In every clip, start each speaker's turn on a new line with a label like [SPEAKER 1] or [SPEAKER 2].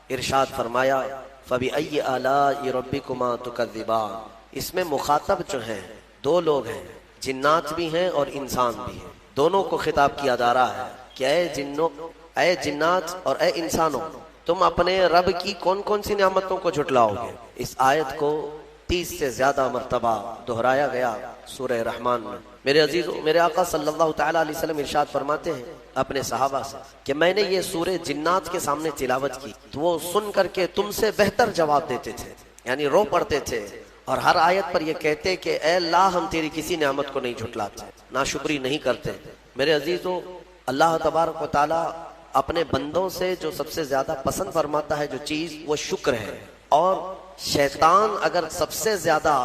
[SPEAKER 1] ارشاد فرمایا فَبِأَيِّ آلَاءِ رَبِّكُمَا تُكَذِّبَانِ۔ اس میں مخاطب جو ہیں دو لوگ ہیں، جنات بھی ہیں اور انسان بھی ہیں، دونوں کو خطاب کیا جا رہا ہے کہ اے جنات اور اے انسانوں، تم اپنے رب کی کون کون سی نعمتوں کو جھٹلاؤ گے۔ اس آیت کو 30 سے زیادہ مرتبہ دہرایا گیا سورہ رحمان میں۔ میرے عزیزو، میرے آقا صلی اللہ تعالیٰ علیہ وسلم ارشاد فرماتے ہیں اپنے صحابہ سے کہ میں نے یہ سورہ جنات کے سامنے تلاوت کی تو وہ سن کر کے تم سے بہتر جواب دیتے تھے، یعنی رو پڑتے تھے، اور ہر آیت پر یہ کہتے کہ اے اللہ ہم تیری کسی نعمت کو نہیں جھٹلاتے، ناشکری نہیں کرتے۔ میرے عزیزو، اللہ تبارک و تعالیٰ اپنے بندوں سے جو سب سے زیادہ پسند فرماتا ہے جو چیز، وہ شکر ہے۔ اور شیطان اگر سب سے زیادہ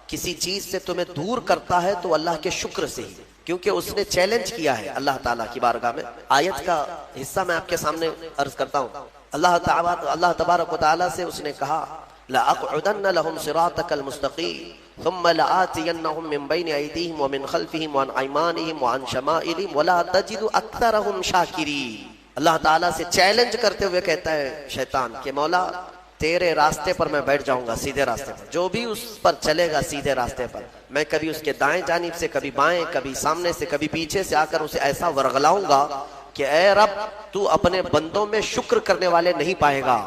[SPEAKER 1] کسی چیز سے تمہیں دور کرتا ہے تو اللہ کے شکر سے ہی، کیونکہ اس نے چیلنج کیا ہے اللہ تعالیٰ کی بارگاہ میں۔ آیت کا حصہ میں آپ کے سامنے عرض کرتا ہوں۔ اللہ تبارک و تعالیٰ سے اس نے کہا لَأَقْعُدَنَّ لَهُمْ صِرَاطَكَ الْمُسْتَقِيمَ ثُمَّ لَآتِيَنَّهُمْ مِنْ بَيْنِ أَيْدِيهِمْ وَمِنْ خَلْفِهِمْ وَعَنْ أَيْمَانِهِمْ وَعَنْ شَمَائِلِهِمْ وَلَا تَجِدُ أَكْثَرَهُمْ شَاكِرِينَ۔ اللہ تعالیٰ سے چیلنج کرتے ہوئے کہتا ہے شیطان کہ مولا تیرے راستے پر میں بیٹھ جاؤں گا، سیدھے راستے پر، جو بھی اس پر چلے گا سیدھے راستے پر، میں کبھی اس کے دائیں جانب سے، کبھی بائیں، کبھی سامنے سے، کبھی پیچھے سے آ کر اسے ایسا ورغلاؤں گا کہ اے رب تو اپنے بندوں میں شکر کرنے والے نہیں پائے گا۔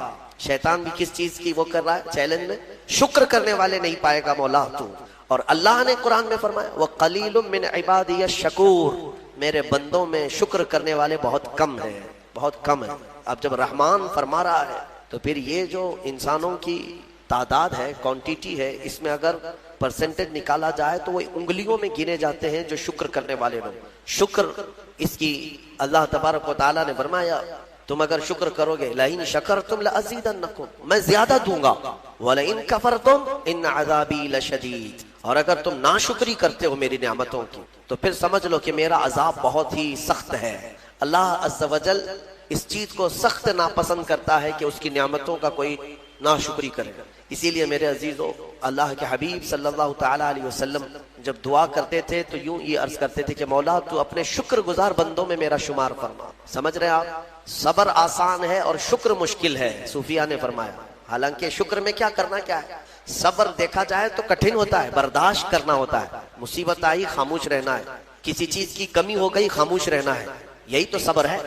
[SPEAKER 1] شیطان بھی کس چیز کی وہ کر رہا ہے چیلنج میں؟ شکر کرنے والے نہیں پائے گا مولا تو۔ اور اللہ نے قرآن میں فرمایا وَقَلِيلٌ مِّنْ عِبَادِيَ الشَّكُورُ، میرے بندوں میں شکر کرنے والے بہت کم ہیں، بہت کم ہیں۔ اب جب رحمان فرما رہا ہے تو پھر یہ جو انسانوں کی تعداد ہے، کوانٹیٹی ہے، اس میں اگر پرسنٹیج نکالا جائے تو وہ انگلیوں میں گنے جاتے ہیں جو شکر کرنے والے لوگ۔ شکر اس کی اللہ تبارک و تعالیٰ نے فرمایا تم اگر شکر کرو گے لَإِن شَكَرْتُمْ لَأَزِيدَنَّكُمْ، میں زیادہ دوں گا، وَلَإِن كَفَرْتُمْ إِنَّ عَذَابِي لَشَدِيدٌ، اور اگر تم ناشکری کرتے ہو میری نعمتوں کی تو پھر سمجھ لو کہ میرا عذاب بہت ہی سخت ہے۔ اللہ عز و جل اس چیز کو سخت ناپسند کرتا ہے کہ اس کی نعمتوں کا کوئی ناشکری کرے۔ اسی لیے میرے عزیزو، اللہ کے حبیب صلی اللہ تعالیٰ علیہ وسلم جب دعا کرتے تھے تو یوں یہ عرض کرتے تھے کہ مولا تو اپنے شکر گزار بندوں میں میرا شمار فرما۔ سمجھ رہے آپ؟ صبر آسان ہے اور شکر مشکل ہے، صوفیہ نے فرمایا۔ حالانکہ شکر میں کیا کرنا کیا ہے؟ صبر دیکھا جائے تو کٹھن ہوتا ہے، برداشت کرنا ہوتا ہے، مصیبت آئی خاموش رہنا ہے، کسی چیز کی کمی ہو گئی خاموش رہنا ہے، یہی تو صبر ہے۔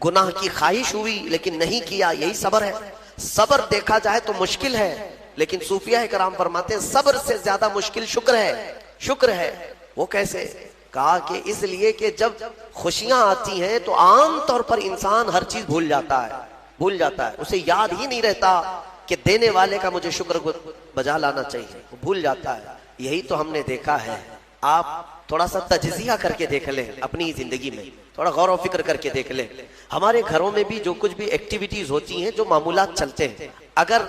[SPEAKER 1] گناہ کی خواہش ہوئی لیکن نہیں کیا، یہی صبر ہے۔ صبر دیکھا جائے تو مشکل ہے، لیکن صوفیہ کرام فرماتے ہیں صبر سے زیادہ مشکل شکر ہے۔ شکر ہے وہ کیسے؟ کہا کہ اس لیے کہ جب خوشیاں آتی ہیں تو عام طور پر انسان ہر چیز بھول جاتا ہے، اسے یاد ہی نہیں رہتا کہ دینے والے کا مجھے شکر بجا لانا چاہیے، وہ بھول جاتا ہے۔ یہی تو ہم نے دیکھا ہے۔ آپ تھوڑا سا تجزیہ کر کے دیکھ لیں اپنی زندگی میں، تھوڑا غور و فکر کر کے دیکھ لیں۔ ہمارے گھروں میں بھی جو کچھ بھی ایکٹیویٹیز ہوتی ہیں، جو معمولات چلتے ہیں، اگر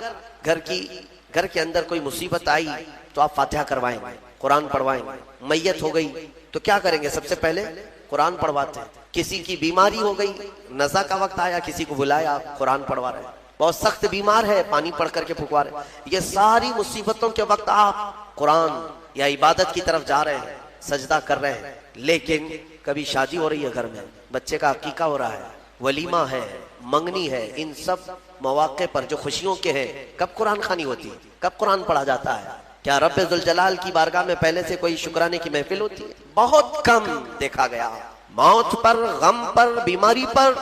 [SPEAKER 1] گھر کے اندر کوئی مصیبت آئی تو آپ فاتحہ کروائیں گے، قرآن پڑھوائیں گے۔ میت ہو گئی تو کیا کریں گے؟ سب سے پہلے قرآن پڑھواتے ہیں۔ کسی کی بیماری ہو گئی، نزا کا وقت آیا، کسی کو بلایا، آپ قرآن پڑھوا رہے ہیں۔ بہت سخت بیمار ہے، پانی پڑھ کر کے پھکوا رہے ہیں۔ یہ ساری مصیبتوں کے وقت آپ قرآن یا عبادت کی طرف جا رہے ہیں، سجدہ کر رہے ہیں۔ لیکن کبھی شادی ہو رہی ہے گھر میں، بچے کا عقیقہ ہو رہا ہے، ولیمہ ہے، منگنی ہے، ان سب مواقع پر جو خوشیوں کے ہیں، کب قرآن خوانی ہوتی ہے؟ کب قرآن پڑھا جاتا ہے؟ کیا رب ذوالجلال کی بارگاہ میں پہلے سے کوئی شکرانے کی محفل ہوتی ہے؟ بہت کم دیکھا گیا۔ موت پر، غم پر، بیماری پر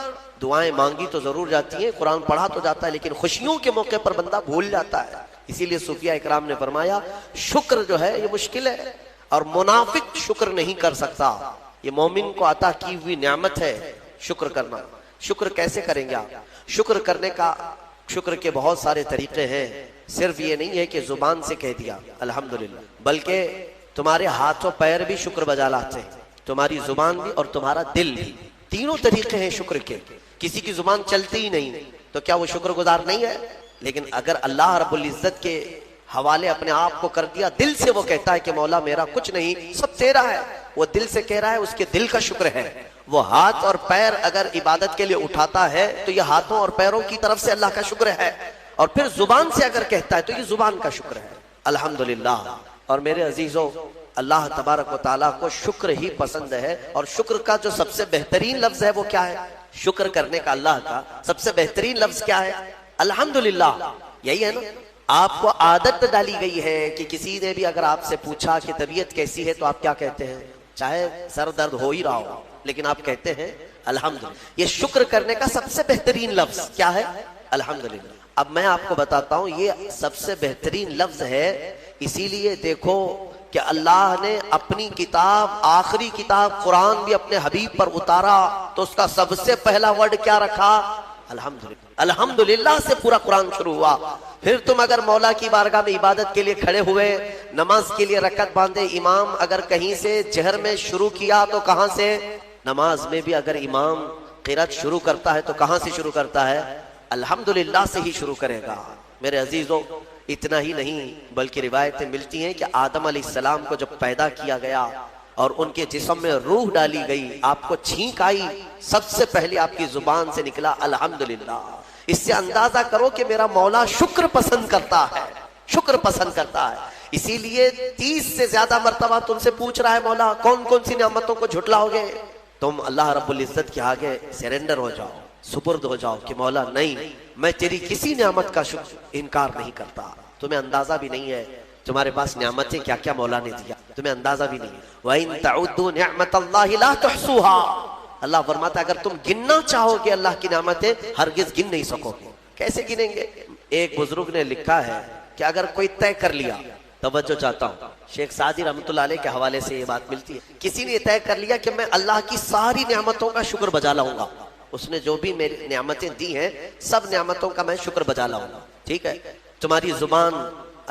[SPEAKER 1] دعائیں مانگی تو ضرور جاتی ہیں، قرآن پڑھا تو جاتا ہے، لیکن خوشیوں کے موقع پر بندہ بھول جاتا ہے۔ اسی لیے صوفیہ اکرام نے فرمایا شکر جو ہے یہ مشکل ہے، اور منافق شکر نہیں کر سکتا۔ یہ مومن کو عطا کی ہوئی نعمت ہے شکر کرنا۔ شکر کیسے کریں گے آپ؟ شکر کرنے کا، شکر کے بہت سارے طریقے ہیں۔ صرف یہ نہیں ہے کہ زبان سے کہہ دیا الحمدللہ، بلکہ تمہارے ہاتھ و پیر بھی شکر بجا لاتے ہیں، تمہاری زبان بھی اور تمہارا دل بھی۔ تینوں طریقے ہیں شکر کے۔ کسی کی زبان چلتی ہی نہیں تو کیا وہ شکر گزار نہیں ہے؟ لیکن اگر اللہ رب العزت کے حوالے اپنے آپ کو کر دیا، دل سے وہ کہتا ہے کہ مولا میرا کچھ نہیں، سب تیرا ہے، وہ دل سے کہہ رہا ہے، اس کے دل کا شکر ہے۔ وہ ہاتھ اور پیر اگر عبادت کے لیے اٹھاتا ہے تو یہ ہاتھوں اور پیروں کی طرف سے اللہ کا شکر ہے، اور پھر زبان سے اگر کہتا ہے تو یہ زبان کا شکر ہے۔ الحمدللہ۔ اور میرے عزیزوں، اللہ تبارک و تعالیٰ کو شکر ہی پسند ہے، اور شکر کا جو سب سے بہترین لفظ ہے وہ کیا ہے؟ شکر کرنے کا اللہ کا سب سے بہترین لفظ کیا ہے؟ الحمدللہ یہی ہے نا. آپ کو عادت ڈالی گئی ہے کہ کسی نے بھی اگر آپ سے پوچھا کہ طبیعت کیسی ہے تو آپ کیا کہتے ہیں؟ چاہے سر درد ہو ہی رہا ہو لیکن آپ کہتے ہیں الحمدللہ. یہ شکر کرنے کا سب سے بہترین لفظ کیا ہے؟ الحمدللہ. اب میں آپ کو بتاتا ہوں یہ سب سے بہترین لفظ ہے. اسی لیے دیکھو کہ اللہ نے اپنی کتاب، آخری کتاب قرآن بھی اپنے حبیب پر اتارا تو اس کا سب سے پہلا ورڈ کیا رکھا؟ الحمدللہ. الحمدللہ سے پورا قرآن شروع ہوا. پھر تم اگر مولا کی بارگاہ میں عبادت کے لیے کھڑے ہوئے، نماز کے لیے رکعت باندھے، امام اگر کہیں سے جہر میں شروع کیا تو کہاں سے؟ نماز میں بھی اگر امام قرات شروع کرتا ہے تو کہاں سے شروع کرتا ہے؟ الحمدللہ سے ہی شروع کرے گا. میرے عزیزو اتنا ہی نہیں بلکہ روایتیں ملتی ہیں کہ آدم علیہ السلام کو جب پیدا کیا گیا اور ان کے جسم میں روح ڈالی گئی، آپ کو چھینک آئی، سب سے پہلے آپ کی زبان سے نکلا الحمدللہ. اس سے اندازہ کرو کہ میرا مولا شکر پسند کرتا ہے، شکر پسند کرتا ہے. اسی لیے 30 سے زیادہ مرتبہ تم سے پوچھ رہا ہے مولا کون کون سی نعمتوں کو جھٹلاؤ گے؟ تم اللہ رب العزت کے آگے سیرنڈر ہو جاؤ، سپرد ہو جاؤ کہ مولا نہیں، میں تیری کسی نعمت کا شکر انکار نہیں کرتا. تمہیں اندازہ بھی نہیں ہے تمہارے پاس نعمتیں کیا کیا مولا نے دیا، تمہیں اندازہ بھی نہیں ہے. وَإِن تَعُدُّوا نِعْمَةَ اللَّهِ لَا تُحْصُوهَا. اللہ فرماتا ہے اگر تم گننا چاہو گے اللہ کی نعمتیں ہرگز گن نہیں سکو گے. کیسے گنیں گے؟ ایک بزرگ نے لکھا ہے کہ اگر کوئی طے کر لیا، توجہ چاہتا ہوں، شیخ سعدی رحمۃ اللہ علیہ کے حوالے سے یہ بات ملتی ہے، کسی نے طے کر لیا کہ میں اللہ کی ساری نعمتوں کا شکر بجا لاؤں گا، اس نے جو بھی میری نعمتیں دی ہیں سب نعمتوں کا میں شکر بجا لاؤں گا. ٹھیک ہے، تمہاری زبان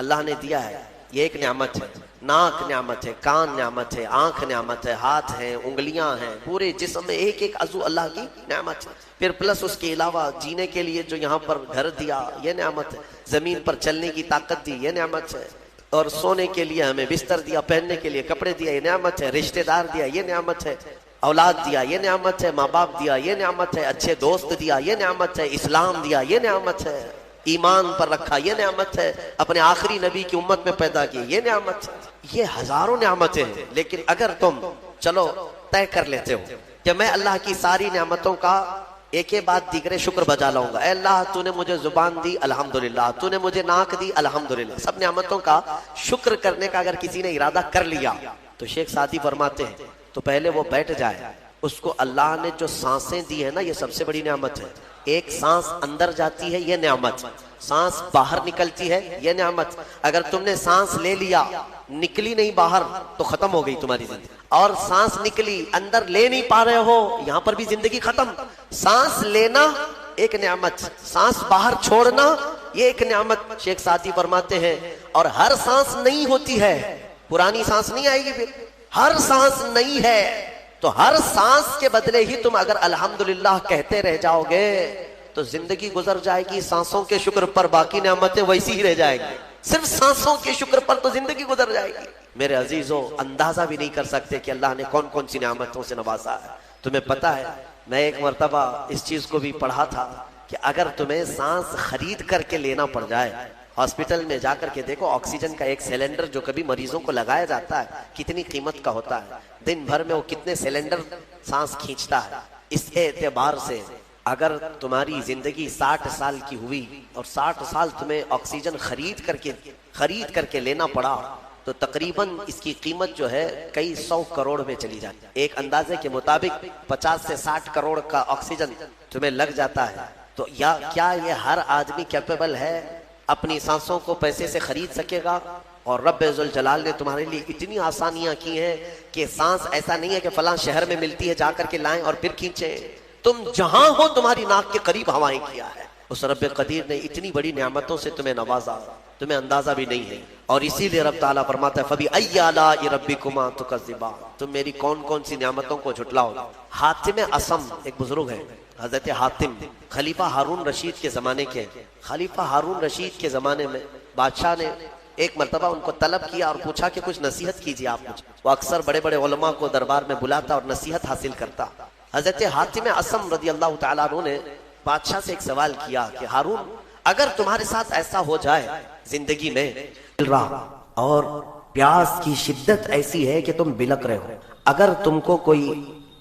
[SPEAKER 1] اللہ نے دیا ہے، یہ ایک نعمت ہے. ناک نعمت ہے، کان نعمت ہے، آنکھ نعمت ہے، ہاتھ ہیں، انگلیاں ہیں، پورے جسم میں ایک ایک عضو اللہ کی نعمت ہے. پھر پلس اس کے علاوہ جینے کے لیے جو یہاں پر گھر دیا یہ نعمت ہے، زمین پر چلنے کی طاقت دی یہ نعمت ہے، اور سونے کے لیے ہمیں بستر دیا، پہننے کے لیے کپڑے دیا یہ نعمت ہے، رشتہ دار دیا یہ نعمت ہے، اولاد دیا یہ نعمت ہے، ماں باپ دیا یہ نعمت ہے، اچھے دوست دیا یہ نعمت ہے، اسلام دیا یہ نعمت ہے، ایمان پر رکھا یہ نعمت ہے، اپنے آخری نبی کی امت میں پیدا کی یہ نعمت ہے. یہ ہزاروں نعمتیں ہیں. لیکن اگر تم چلو طے کر لیتے ہو کہ میں اللہ کی ساری نعمتوں کا ایک ہی بات دیگرے شکر بجا لاؤں گا، اے اللہ تو نے مجھے زبان دی الحمدللہ، تو نے مجھے ناک دی الحمدللہ، سب نعمتوں کا شکر کرنے کا اگر کسی نے ارادہ کر لیا تو شیخ سعدی فرماتے ہیں تو پہلے وہ بیٹھ جائے. اس کو اللہ نے جو سانسیں دی ہے نا یہ سب سے بڑی نعمت ہے. ایک سانس اندر جاتی ہے یہ نعمت، سانس باہر نکلتی ہے یہ نعمت. اگر تم نے سانس لے لیا نکلی نہیں باہر تو ختم ہو گئی تمہاری زندگی، اور سانس نکلی اندر لے نہیں پا رہے ہو یہاں پر بھی زندگی ختم. سانس لینا ایک نعمت، سانس باہر چھوڑنا یہ ایک نعمت. شیخ سعدی فرماتے ہیں اور ہر سانس نہیں ہوتی ہے، پرانی سانس نہیں آئے گی، پھر ہر سانس نہیں ہے تو ہر سانس کے بدلے ہی تم اگر الحمدللہ کہتے رہ جاؤ گے تو زندگی گزر جائے گی سانسوں کے شکر پر، باقی نعمتیں ویسی ہی رہ جائے گی. صرف سانسوں کے شکر پر تو زندگی گزر جائے گی. میرے عزیزوں اندازہ بھی نہیں کر سکتے کہ اللہ نے کون کون سی نعمتوں سے نوازا ہے. تمہیں پتا ہے میں ایک مرتبہ اس چیز کو بھی پڑھا تھا کہ اگر تمہیں سانس خرید کر کے لینا پڑ جائے، ہاسپٹل میں جا کر کے دیکھو آکسیجن کا ایک سلنڈر جو کبھی مریضوں کو لگایا جاتا ہے کتنی قیمت کا ہوتا ہے، دن بھر میں وہ کتنے سلنڈر سانس کھینچتا ہے. اس اعتبار سے اگر تمہاری زندگی 60 سال کی ہوئی اور 60 سال تمہیں آکسیجن خرید کر کے لینا پڑا تو تقریباً اس کی قیمت جو ہے کئی 100 کروڑ میں چلی جاتی ہے. ایک اندازے کے مطابق 50 سے 60 کروڑ کا آکسیجن تمہیں لگ جاتا ہے. تو کیا یہ ہر آدمی کیپیبل ہے اپنی سانسوں کو پیسے سے خرید سکے گا؟ اور رب ذوالجلال نے تمہارے لیے اتنی آسانیاں کی ہیں کہ سانس ایسا نہیں ہے کہ فلاں شہر میں ملتی ہے جا کر کے لائیں اور پھر کھینچیں. تم جہاں ہو تمہاری ناک کے قریب ہوائیں کیا ہے. اس رب قدیر نے اتنی بڑی نعمتوں سے تمہیں نوازا تمہیں اندازہ بھی نہیں ہے. اور اسی لیے رب تعالیٰ فرماتا ہے فَبِأَيِّ آلَاءِ رَبِّكُمَا تُكَذِّبَانِ، تم میری کون کون سی نعمتوں کو جھٹلاؤ. حاتم اسم ایک بزرگ ہے، حضرت حاتم خلیفہ ہارون رشید کے زمانے کے. خلیفہ ہارون رشید کے زمانے میں بادشاہ نے ایک مرتبہ ان کو طلب کیا اور پوچھا کہ کچھ نصیحت کیجیے آپ مجھے. وہ اکثر بڑے بڑے علماء کو دربار میں بلاتا اور نصیحت حاصل کرتا. حضرت حاتم اسم رضی اللہ تعالیٰ عنہ نے بادشاہ سے ایک سوال کیا کہ ہارون اگر تمہارے ساتھ ایسا ہو جائے زندگی میں اور پیاس کی شدت ایسی ہے کہ تم بلک رہے ہو، اگر تم کو کوئی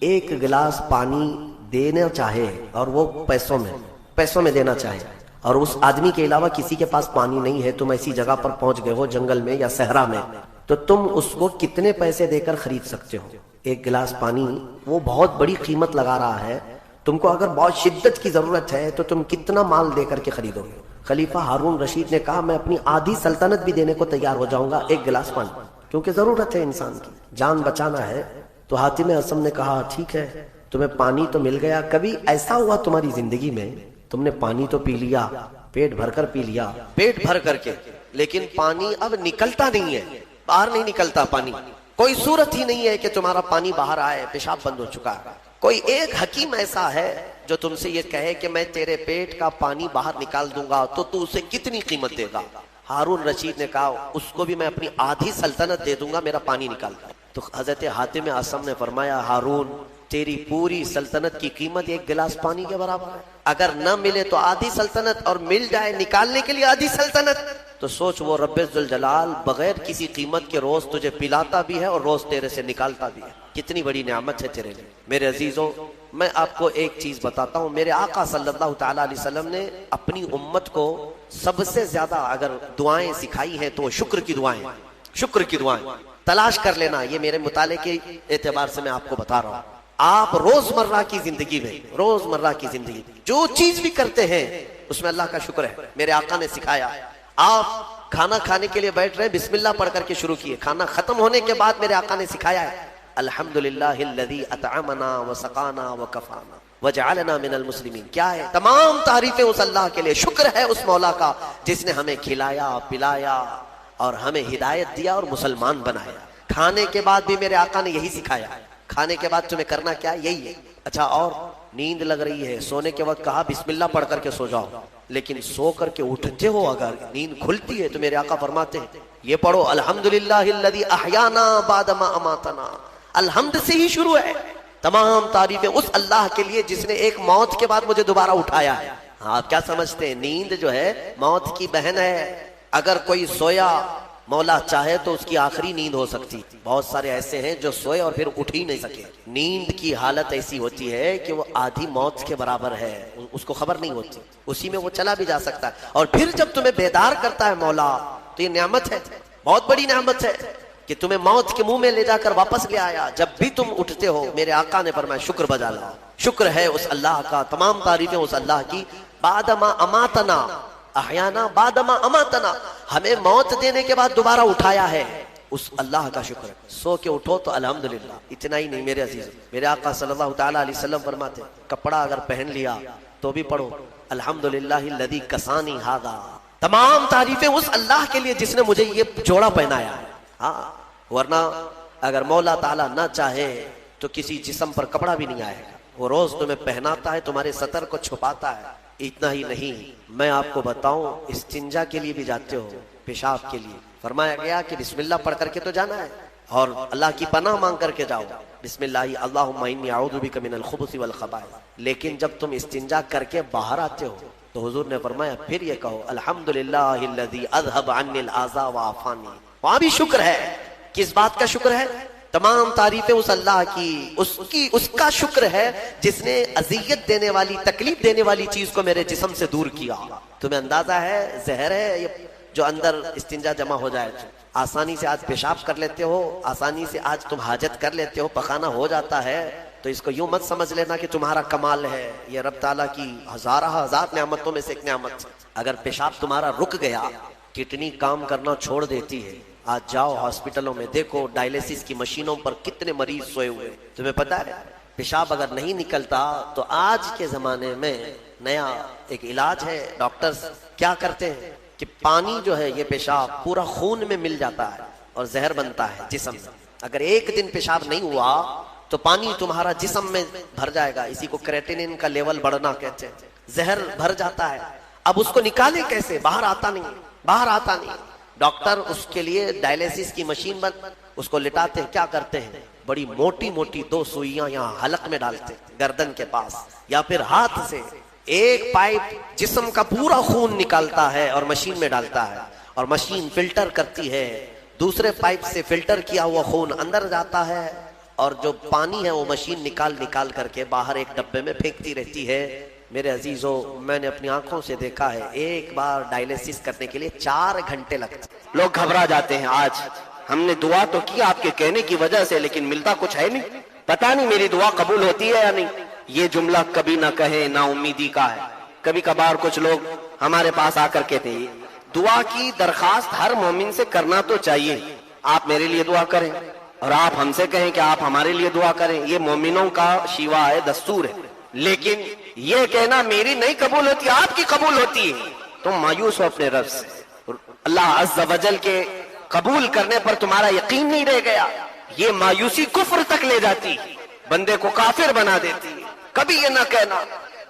[SPEAKER 1] ایک گلاس پانی دینا چاہے اور وہ پیسوں میں دینا چاہے اور اس آدمی کے علاوہ کسی کے پاس پانی نہیں ہے، تم ایسی جگہ پر پہنچ گئے ہو جنگل میں یا صحرا میں، تو تم اس کو کتنے پیسے دے کر خرید سکتے ہو؟ ایک گلاس پانی وہ بہت بڑی قیمت لگا رہا ہے، تم کو اگر بہت شدت کی ضرورت ہے تو تم کتنا مال دے کر کے خریدو گے؟ خلیفہ ہارون رشید نے کہا میں اپنی آدھی سلطنت بھی دینے کو تیار ہو جاؤں گا ایک گلاس پانی، کیونکہ ضرورت ہے انسان کی، جان بچانا ہے۔ تو حاتم اسم نے کہا ٹھیک ہے، تمہیں پانی تو مل گیا، کبھی ایسا ہوا تمہاری زندگی میں تم نے پانی تو پی لیا، پیٹ بھر کر پی لیا، پیٹ بھر کر کے، لیکن پانی اب نکلتا نہیں ہے، باہر نہیں نکلتا پانی، کوئی صورت ہی نہیں ہے کہ تمہارا پانی باہر آئے، پیشاب بند ہو چکا ہے، کوئی ایک حکیم ایسا ہے جو تم سے یہ کہے کہ میں تیرے پیٹ کا پانی باہر نکال دوں گا تو تو اسے کتنی قیمت دے گا؟ ہارون رشید نے کہا اس کو بھی میں اپنی آدھی سلطنت دے دوں گا میرا پانی نکال کر۔ تو حضرت حاتم اسم نے فرمایا ہارون تیری پوری سلطنت کی قیمت ایک گلاس پانی کے برابر ہے، اگر نہ ملے تو آدھی سلطنت اور مل جائے نکالنے کے لیے آدھی سلطنت، تو سوچ وہ رب ذوالجلال بغیر کسی قیمت کے روز تجھے پلاتا بھی ہے اور روز تیرے سے نکالتا بھی ہے، کتنی بڑی نعمت ہے تیرے لیے۔ میرے عزیزوں میں آپ کو ایک چیز بتاتا ہوں، میرے آقا صلی اللہ تعالیٰ علیہ وسلم نے اپنی امت کو سب سے زیادہ اگر دعائیں سکھائی ہیں تو وہ شکر کی دعائیں، شکر کی دعائیں تلاش کر لینا، یہ میرے مطالعے کے اعتبار سے میں آپ کو بتا رہا ہوں۔ آپ روزمرہ کی زندگی میں، روزمرہ کی زندگی جو چیز بھی کرتے ہیں اس میں اللہ کا شکر ہے، میرے آقا نے سکھایا۔ آپ کھانا کھانے کے لیے بیٹھ رہے ہیں، بسم اللہ پڑھ کر کے شروع کیے، کھانا ختم ہونے کے بعد میرے آقا نے سکھایا ہے الحمدللہ الذی اطعمنا وسقانا وکفانا وجعلنا من المسلمین۔ کیا ہے؟ تمام تعریفیں اس اللہ کے لیے، شکر ہے اس مولا کا جس نے ہمیں کھلایا پلایا اور ہمیں ہدایت دیا اور مسلمان بنایا۔ کھانے کے بعد بھی میرے آقا نے یہی سکھایا، کھانے کے بعد تمہیں کرنا کیا ہے؟ یہی ہے۔ اچھا اور نیند لگ رہی ہے، سونے کے وقت کہا بسم اللہ پڑھ کر کے سو جاؤ، لیکن سو کر کے اٹھتے ہو اگر نیند کھلتی ہے تو میرے آقا فرماتے ہیں یہ پڑھو الحمدللہ الذی احیانا بعد ما اماتنا، الحمد سے ہی شروع ہے، تمام تعریفیں اس اللہ کے لیے جس نے ایک موت کے بعد مجھے دوبارہ اٹھایا ہے۔ آپ کیا سمجھتے ہیں نیند جو ہے موت کی بہن ہے، اگر کوئی سویا مولا چاہے تو اس کی آخری نیند ہو سکتی، بہت سارے ایسے ہیں جو سوئے اور پھر اٹھ ہی نہیں سکے، نیند کی حالت ایسی ہوتی ہے کہ وہ آدھی موت کے برابر ہے، اس کو خبر نہیں ہوتی، اسی میں وہ چلا بھی جا سکتا ہے، اور پھر جب تمہیں بیدار کرتا ہے مولا تو یہ نعمت ہے، بہت بڑی نعمت ہے کہ تمہیں موت کے منہ میں لے جا کر واپس لے آیا۔ جب بھی تم اٹھتے ہو میرے آقا نے فرمایا شکر بجا لاؤ، شکر ہے اس اللہ کا، تمام تعریفیں اس اللہ کی، بعد ما اماتنا احیانا بعد ما اماتنا، ہمیں موت دینے کے بعد دوبارہ اٹھایا ہے، اس اللہ کا شکر ہے۔ سو کے اٹھو تو الحمدللہ۔ اتنا ہی نہیں میرے عزیز، میرے آقا صلی اللہ تعالیٰ علیہ وسلم فرماتے کپڑا اگر پہن لیا تو بھی پڑھو الحمدللہ الذی کسانی ھذا، تمام تعریفیں اس اللہ کے لیے جس نے مجھے یہ جوڑا پہنایا ہے۔ ہاں ورنہ اگر مولا تعالیٰ نہ چاہے تو کسی جسم پر کپڑا بھی نہیں آئے گا، وہ روز تمہیں پہناتا ہے، تمہارے سطر کو چھپاتا ہے۔ اتنا ہی نہیں میں آپ کو بتاؤں استنجا کے لیے بھی جاتے ہو، پیشاب کے لیے فرمایا گیا کہ بسم اللہ پڑھ کر کے تو جانا ہے اور اللہ کی پناہ مانگ کر کے جاؤ، بسم اللہ اللہم انی اعوذ بک من الخبث والخبائث، لیکن جب تم استنجا کر کے باہر آتے ہو تو حضور نے فرمایا پھر یہ کہو الحمدللہ الذی اذهب عنی الاذى وعافانی۔ وہاں بھی شکر ہے، کس بات کا شکر ہے؟ تمام تعریفیں اس اللہ کی، اس کا شکر ہے جس نے اذیت دینے والی تکلیف دینے والی چیز کو میرے جسم سے دور کیا۔ تمہیں اندازہ ہے زہر ہے یہ جو اندر استنجا جمع ہو جائے، آسانی سے آج پیشاب کر لیتے ہو، آسانی سے آج تم حاجت کر لیتے ہو، پخانہ ہو جاتا ہے، تو اس کو یوں مت سمجھ لینا کہ تمہارا کمال ہے، یہ رب تعالیٰ کی ہزار نعمتوں میں سے ایک نعمت۔ اگر پیشاب تمہارا رک گیا، کڈنی کام کرنا چھوڑ دیتی ہے، آج جاؤ ہاسپٹلوں میں دیکھو ڈائلیسس کی مشینوں پر کتنے مریض سوئے ہوئے، تمہیں پتا ہے پیشاب اگر نہیں نکلتا تو آج کے زمانے میں نیا ایک علاج ہے، ڈاکٹرز کیا کرتے ہیں کہ پانی جو ہے یہ پیشاب پورا خون میں مل جاتا ہے اور زہر بنتا ہے جسم میں، اگر ایک دن پیشاب نہیں ہوا تو پانی تمہارا جسم میں بھر جائے گا، اسی کو کریٹینن کا لیول بڑھنا کہتے ہیں، زہر بھر جاتا ہے، اب اس کو نکالے کیسے؟ باہر آتا نہیں، ڈاکٹر اس کے لیے ڈائلیسس کی مشین اس کو لٹاتے ہیں، کیا کرتے ہیں بڑی موٹی موٹی 2 سوئیاں یہاں حلق میں ڈالتے ہیں گردن کے پاس، یا پھر ہاتھ سے ایک پائپ جسم کا پورا خون نکالتا ہے اور مشین میں ڈالتا ہے، اور مشین فلٹر کرتی ہے، دوسرے پائپ سے فلٹر کیا ہوا خون اندر جاتا ہے، اور جو پانی ہے وہ مشین نکال کر کے باہر ایک ڈبے میں پھینکتی رہتی ہے، میرے عزیزوں میں نے اپنی آنکھوں سے دیکھا ہے ایک بار ڈائلیسس کرنے کے لیے 4 گھنٹے لگتے ہیں.
[SPEAKER 2] لوگ گھبرا جاتے ہیں. آج ہم نے دعا تو کی آپ کے کہنے کی وجہ سے، لیکن ملتا کچھ ہے نہیں. پتہ نہیں میری دعا قبول ہوتی ہے یا نہیں. یہ جملہ کبھی نہ کہیں، نا امیدی کا ہے. کبھی کبھار کچھ لوگ ہمارے پاس آ کر کہتے ہیں دعا کی درخواست ہر مومن سے کرنا تو چاہیے. آپ میرے لیے دعا کریں اور آپ ہم سے کہیں کہ آپ ہمارے لیے دعا کریں، یہ مومنوں کا شیوا ہے، دستور ہے. لیکن یہ کہنا میری نہیں قبول ہوتی آپ کی قبول ہوتی ہے، تم مایوس ہو اپنے رب سے. اللہ عز و جل کے قبول کرنے پر تمہارا یقین نہیں رہ گیا. یہ مایوسی کفر تک لے جاتی، بندے کو کافر بنا دیتی. کبھی یہ نہ کہنا،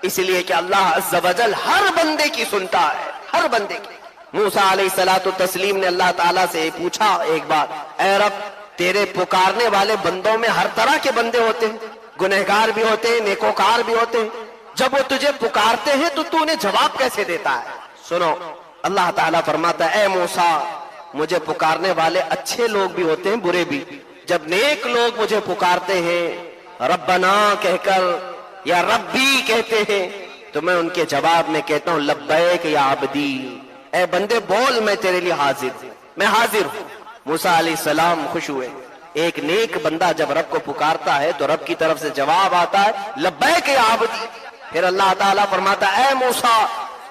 [SPEAKER 2] اس لیے کہ اللہ عز و جل ہر بندے کی سنتا ہے، ہر بندے کی. موسیٰ علیہ الصلوۃ والتسلیم نے اللہ تعالیٰ سے پوچھا ایک بار، اے رب تیرے پکارنے والے بندوں میں ہر طرح کے بندے ہوتے ہیں، گنہگار بھی ہوتے ہیں، نیکوکار بھی ہوتے ہیں. جب وہ تجھے پکارتے ہیں تو تو انہیں جواب کیسے دیتا ہے؟ سنو، اللہ تعالیٰ فرماتا ہے اے موسیٰ مجھے پکارنے والے اچھے لوگ بھی ہوتے ہیں، برے بھی. جب نیک لوگ مجھے پکارتے ہیں ربنا کہہ کر یا ربی کہتے ہیں تو میں ان کے جواب میں کہتا ہوں لبیک یا عبدی، اے بندے بول میں تیرے لیے حاضر ہوں، میں حاضر ہوں. موسیٰ علیہ السلام خوش ہوئے. ایک نیک بندہ جب رب کو پکارتا ہے تو رب کی طرف سے جواب آتا ہے لبیک یا عبدی. پھر اللہ تعالیٰ فرماتا ہے اے موسیٰ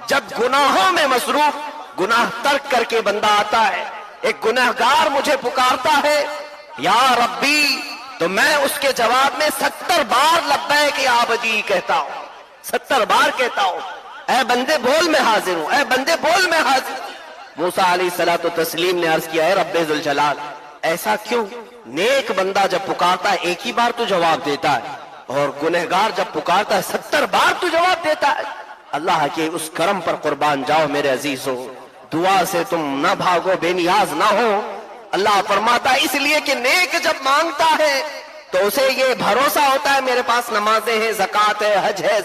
[SPEAKER 2] جب گناہوں میں مصروف گناہ ترک کر کے بندہ آتا ہے، ایک گناہگار مجھے پکارتا ہے یا ربی، تو میں اس کے جواب میں 70 بار لبیک یا عبدی کہتا ہوں، 70 بار کہتا ہوں اے بندے بول میں حاضر ہوں، اے بندے بول میں حاضر ہوں. موسیٰ علیہ الصلوۃ والتسلیم نے عرض کیا ہے رب ذوالجلال ایسا کیوں؟ نیک بندہ جب پکارتا ہے ایک ہی بار تو جواب دیتا ہے، اور گنہگار جب پکارتا ہے 70 بار تو جواب دیتا ہے. اللہ کے اس کرم پر قربان جاؤ میرے عزیزو، دعا سے تم نہ بھاگو، بے نیاز نہ ہو. اللہ فرماتا ہے اس لیے کہ نیک جب مانگتا ہے تو اسے یہ بھروسہ ہوتا ہے میرے پاس نمازیں ہیں، زکوٰۃ ہے، حج ہے،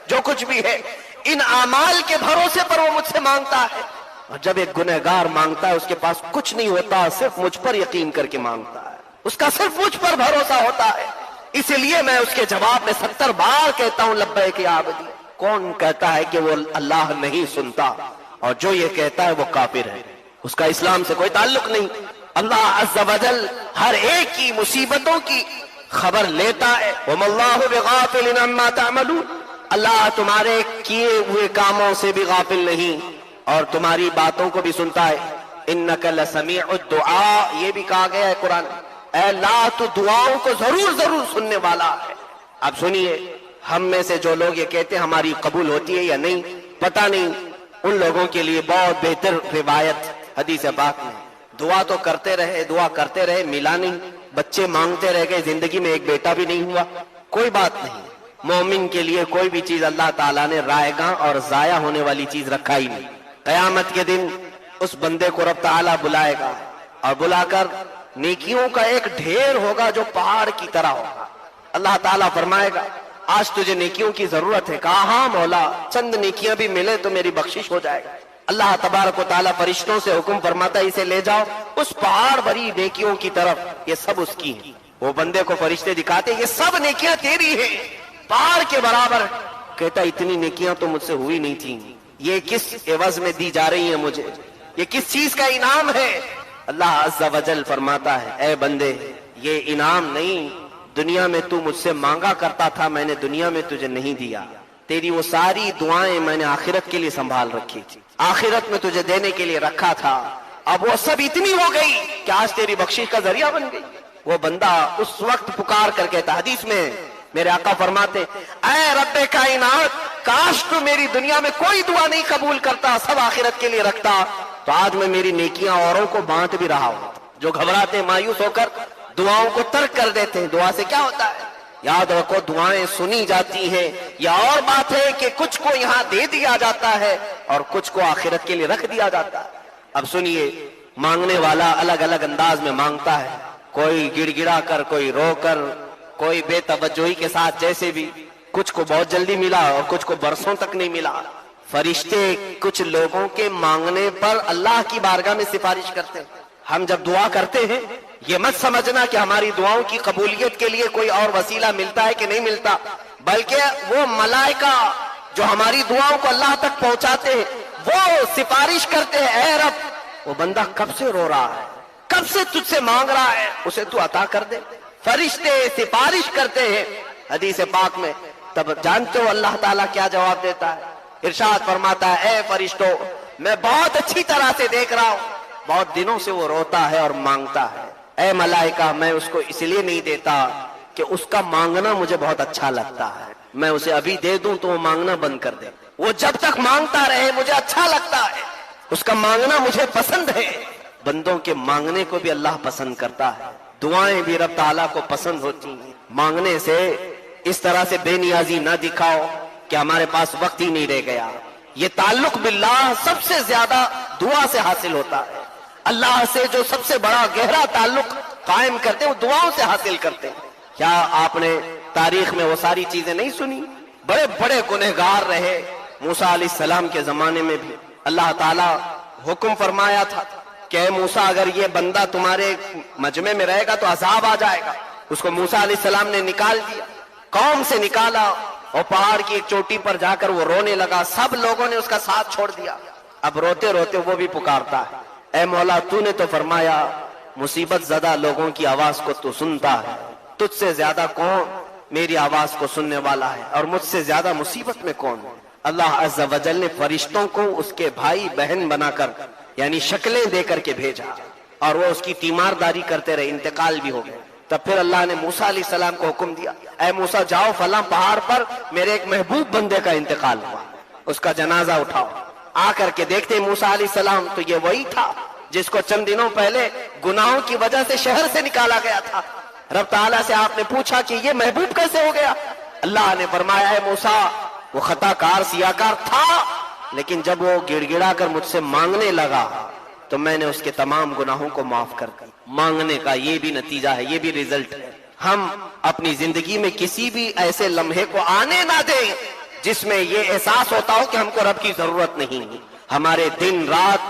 [SPEAKER 2] جو کچھ بھی ہے، ان اعمال کے بھروسے پر وہ مجھ سے مانگتا ہے. اور جب ایک گنہگار مانگتا ہے اس کے پاس کچھ نہیں ہوتا، صرف مجھ پر یقین کر کے مانگتا ہے، اس کا صرف مجھ پر بھروسہ ہوتا ہے، اس لیے میں اس کے جواب میں 70 بار کہتا ہوں لبیک یا عبدی. کون کہتا ہے کہ وہ اللہ نہیں سنتا؟ اور جو یہ کہتا ہے وہ کافر ہے، اس کا اسلام سے کوئی تعلق نہیں. اللہ عز و جل ہر ایک کی مصیبتوں کی خبر لیتا ہے. وَمَا اللَّهُ بِغَافِلٍ عَمَّا تَعْمَلُونَ، اللہ تمہارے کیے ہوئے کاموں سے بھی غافل نہیں اور تمہاری باتوں کو بھی سنتا ہے. اِنَّكَ لَسَمِيعُ الدُّعَاء، یہ بھی کہا گیا ہے قرآن، اے اللہ تو دعاؤں کو ضرور سننے والا ہے. اب سنیے، ہم میں سے جو لوگ یہ کہتے ہیں ہماری قبول ہوتی ہے یا نہیں پتہ نہیں، ان لوگوں کے لیے بہت بہتر روایت حدیث پاک میں، دعا تو کرتے رہے ملا نہیں، بچے مانگتے رہ گئے، زندگی میں ایک بیٹا بھی نہیں ہوا، کوئی بات نہیں. مومن کے لیے کوئی بھی چیز اللہ تعالیٰ نے رائے گاں اور ضائع ہونے والی چیز رکھا ہی نہیں. قیامت کے دن اس بندے کو رب تعالیٰ بلائے گا اور بلا کر نیکیوں کا ایک ڈھیر ہوگا جو پہاڑ کی طرح ہوگا. اللہ تعالیٰ فرمائے گا آج تجھے نیکیوں کی ضرورت ہے؟ کہا ہاں مولا، چند نیکیاں بھی ملے تو میری بخشش ہو جائے گا. اللہ تبارک و تعالیٰ فرشتوں سے حکم فرماتا ہے اسے لے جاؤ اس پہاڑ بھری نیکیوں کی طرف، یہ سب اس کی ہیں. وہ بندے کو فرشتے دکھاتے یہ سب نیکیاں تیری ہیں، پہاڑ کے برابر. کہتا اتنی نیکیاں تو مجھ سے ہوئی نہیں تھیں، یہ کس عوض میں دی جا رہی ہیں مجھے، یہ کس چیز کا انعام ہے؟ اللہ عز و جل فرماتا ہے اے بندے یہ انعام نہیں، دنیا میں تو مجھ سے مانگا کرتا تھا، میں نے دنیا میں تجھے نہیں دیا. تیری وہ ساری دعائیں میں نے آخرت کے لیے سنبھال رکھی تھی، آخرت میں تجھے دینے کے لیے رکھا تھا. اب وہ سب اتنی ہو گئی کہ آج تیری بخشش کا ذریعہ بن گئی. وہ بندہ اس وقت پکار کر کہتا، حدیث میں میرے آقا فرماتے اے رب کائنات کاش تو میری دنیا میں کوئی دعا نہیں قبول کرتا، سب آخرت کے لیے رکھتا، تو آج میں میری نیکیاں اوروں کو بانٹ بھی رہا ہوں. جو گھبراتے مایوس ہو کر دعاؤں کو ترک کر دیتے ہیں، دعا سے کیا ہوتا ہے؟ یاد رکھو دعائیں سنی جاتی ہیں. یہ اور بات ہے کہ کچھ کو یہاں دے دیا جاتا ہے اور کچھ کو آخرت کے لیے رکھ دیا جاتا ہے. اب سنیے، مانگنے والا الگ الگ انداز میں مانگتا ہے، کوئی گڑ گڑا کر، کوئی رو کر، کوئی بے توجہی کے ساتھ، جیسے بھی. کچھ کو بہت جلدی ملا اور کچھ کو برسوں تک نہیں ملا. فرشتے کچھ لوگوں کے مانگنے پر اللہ کی بارگاہ میں سفارش کرتے ہیں. ہم جب دعا کرتے ہیں یہ مت سمجھنا کہ ہماری دعاؤں کی قبولیت کے لیے کوئی اور وسیلہ ملتا ہے کہ نہیں ملتا، بلکہ وہ ملائکہ جو ہماری دعاؤں کو اللہ تک پہنچاتے ہیں، وہ سفارش کرتے ہیں، اے رب وہ بندہ کب سے رو رہا ہے، کب سے تجھ سے مانگ رہا ہے، اسے تو عطا کر دے۔ فرشتے سفارش کرتے ہیں حدیث پاک میں، تب جانتے ہو اللہ تعالیٰ کیا جواب دیتا ہے؟ ارشاد فرماتا ہے، اے فرشتوں میں بہت اچھی طرح سے دیکھ رہا ہوں، بہت دنوں سے وہ روتا ہے اور مانگتا ہے۔ اے ملائکہ میں اس کو اس لیے نہیں دیتا کہ اس کا مانگنا مجھے بہت اچھا لگتا ہے، میں اسے ابھی دے دوں تو وہ مانگنا بند کر دے، وہ جب تک مانگتا رہے مجھے اچھا لگتا ہے، اس کا مانگنا مجھے پسند ہے۔ بندوں کے مانگنے کو بھی اللہ پسند کرتا ہے، دعائیں بھی رب تعالیٰ کو پسند ہوتی ہیں۔ مانگنے سے اس طرح سے بے نیازی نہ دکھاؤ کہ ہمارے پاس وقت ہی نہیں رہ گیا۔ یہ تعلق باللہ سب سے زیادہ دعا سے حاصل ہوتا ہے۔ اللہ سے جو سب سے بڑا گہرا تعلق قائم کرتے ہیں وہ دعاؤں سے حاصل کرتے ہیں۔ کیا آپ نے تاریخ میں وہ ساری چیزیں نہیں سنی؟ بڑے بڑے گنہگار رہے موسیٰ علیہ السلام کے زمانے میں بھی اللہ تعالیٰ حکم فرمایا تھا کہ اے موسیٰ اگر یہ بندہ تمہارے مجمع میں رہے گا تو عذاب آ جائے گا۔ اس کو موسیٰ علیہ السلام نے نکال دیا، قوم سے نکالا، اور پہاڑ کی ایک چوٹی پر جا کر وہ رونے لگا، سب لوگوں نے اس کا ساتھ چھوڑ دیا۔ اب روتے روتے وہ بھی پکارتا ہے، اے مولا تو نے تو فرمایا مصیبت زدہ لوگوں کی آواز کو تو سنتا ہے، تجھ سے زیادہ کون میری آواز کو سننے والا ہے، اور مجھ سے زیادہ مصیبت میں کون ہے؟ اللہ عز و جل نے فرشتوں کو اس کے بھائی بہن بنا کر یعنی شکلیں دے کر کے بھیجا، اور وہ اس کی تیمارداری کرتے رہے، انتقال بھی ہو گئے۔ تب پھر اللہ نے موسیٰ علیہ السلام کو حکم دیا، اے موسیٰ جاؤ فلاں پہاڑ پر میرے ایک محبوب بندے کا انتقال ہوا، اس کا جنازہ اٹھاؤ۔ آ کر کے دیکھتے موسیٰ علیہ السلام تو یہ وہی تھا جس کو چند دنوں پہلے گناہوں کی وجہ سے شہر سے نکالا گیا تھا۔ رب تعالیٰ سے آپ نے پوچھا کہ یہ محبوب کیسے ہو گیا؟ اللہ نے فرمایا ہے موسیٰ وہ خطا کار سیاکار تھا، لیکن جب وہ گڑ گڑا کر مجھ سے مانگنے لگا تو میں نے اس کے تمام گناہوں کو معاف کر دیا۔ مانگنے کا یہ بھی نتیجہ ہے، یہ بھی رزلٹ ہے۔ ہم اپنی زندگی میں کسی بھی ایسے لمحے کو آنے نہ دیں جس میں یہ احساس ہوتا ہو کہ ہم کو رب کی ضرورت نہیں۔ ہمارے دن رات،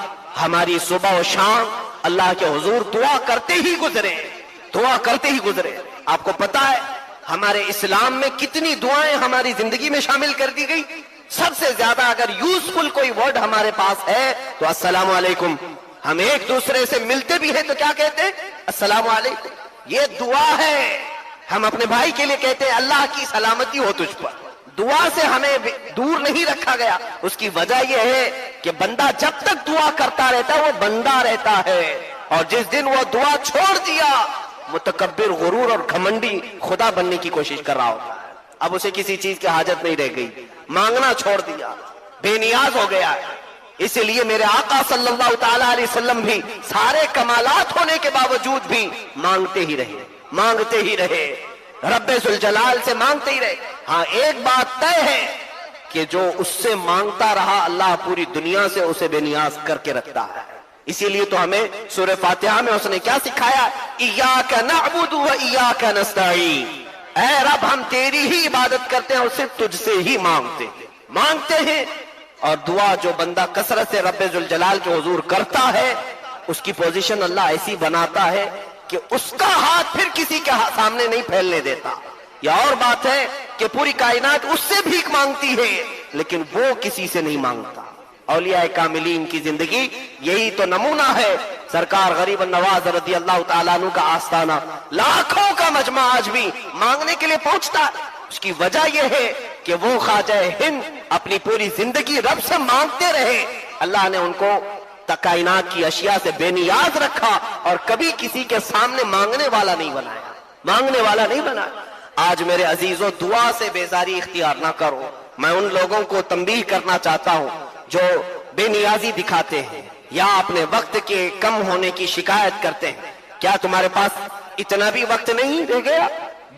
[SPEAKER 2] ہماری صبح و شام اللہ کے حضور دعا کرتے ہی گزرے، دعا کرتے ہی گزرے۔ آپ کو پتا ہے ہمارے اسلام میں کتنی دعائیں ہماری زندگی میں شامل کر دی گئی؟ سب سے زیادہ اگر یوزفل کوئی ورڈ ہمارے پاس ہے تو السلام علیکم۔ ہم ایک دوسرے سے ملتے بھی ہیں تو کیا کہتے ہیں؟ السلام علیکم۔ یہ دعا ہے۔ ہم اپنے بھائی کے لیے کہتے ہیں اللہ کی سلامتی ہو تجھ پر۔ دعا سے ہمیں دور نہیں رکھا گیا۔ اس کی وجہ یہ ہے کہ بندہ جب تک دعا کرتا رہتا ہے وہ بندہ رہتا ہے، اور جس دن وہ دعا چھوڑ دیا متکبر، غرور اور گھمنڈی خدا بننے کی کوشش کر رہا ہوتا ہے۔ اب اسے کسی چیز کی حاجت نہیں رہ گئی، مانگنا چھوڑ دیا، بے نیاز ہو گیا ہے۔ اس لیے میرے آقا صلی اللہ تعالی علیہ وسلم بھی سارے کمالات ہونے کے باوجود بھی مانگتے ہی رہے، مانگتے ہی رہے، رب ذوالجلال سے مانگتے ہی رہے۔ ہاں ایک بات طے ہے کہ جو اس سے مانگتا رہا اللہ پوری دنیا سے اسے بے نیاز کر کے رکھتا ہے۔ اسی لیے تو ہمیں سورہ فاتحہ میں اس نے کیا سکھایا؟ ایاک نعبد و ایاک نستعین، اے رب ہم تیری ہی عبادت کرتے ہیں اور صرف تجھ سے ہی مانگتے ہیں۔ اور دعا جو بندہ کثرت سے رب ذوالجلال کے حضور کرتا ہے اس کی پوزیشن اللہ ایسی بناتا ہے کہ اس کا ہاتھ پھر کسی کے سامنے نہیں پھیلنے دیتا۔ یہ اور بات ہے کہ پوری کائنات اس سے بھیک مانگتی ہے لیکن وہ کسی سے نہیں مانگتا۔ اولیاء کاملین کی زندگی یہی تو نمونہ ہے۔ سرکار غریب النواز رضی اللہ تعالیٰ عنہ کا آستانہ لاکھوں کا مجمع آج بھی مانگنے کے لیے پہنچتا ہے۔ اس کی وجہ یہ ہے کہ وہ خواجہ ہند اپنی پوری زندگی رب سے مانگتے رہے۔ اللہ نے ان کو کائنات کی اشیاء سے بے نیاز رکھا اور کبھی کسی کے سامنے مانگنے والا نہیں بنایا، مانگنے والا نہیں بنایا۔ آج میرے عزیزوں دعا سے بیزاری اختیار نہ کرو۔ میں ان لوگوں کو تنبیہ کرنا چاہتا ہوں جو بے نیازی دکھاتے ہیں یا اپنے وقت کے کم ہونے کی شکایت کرتے ہیں۔ کیا تمہارے پاس اتنا بھی وقت نہیں رہ گیا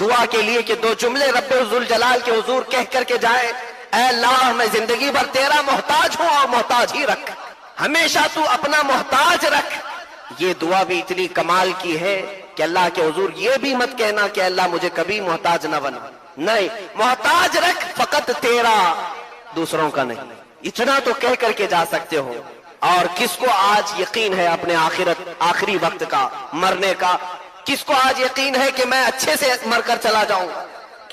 [SPEAKER 2] دعا کے لیے کہ دو جملے رب ذوالجلال کے حضور کہہ کر کے جائے، اے اللہ میں زندگی بھر تیرا محتاج ہوں اور محتاج ہی رکھ، ہمیشہ تو اپنا محتاج رکھ۔ یہ دعا بھی اتنی کمال کی ہے کہ اللہ کے حضور یہ بھی مت کہنا کہ اللہ مجھے کبھی محتاج نہ بنا، نہیں، محتاج رکھ فقط تیرا، دوسروں کا نہیں۔ اتنا تو کہہ کر کے جا سکتے ہو۔ اور کس کو آج یقین ہے اپنے آخری وقت کا، مرنے کا؟ کس کو آج یقین ہے کہ میں اچھے سے مر کر چلا جاؤں گا؟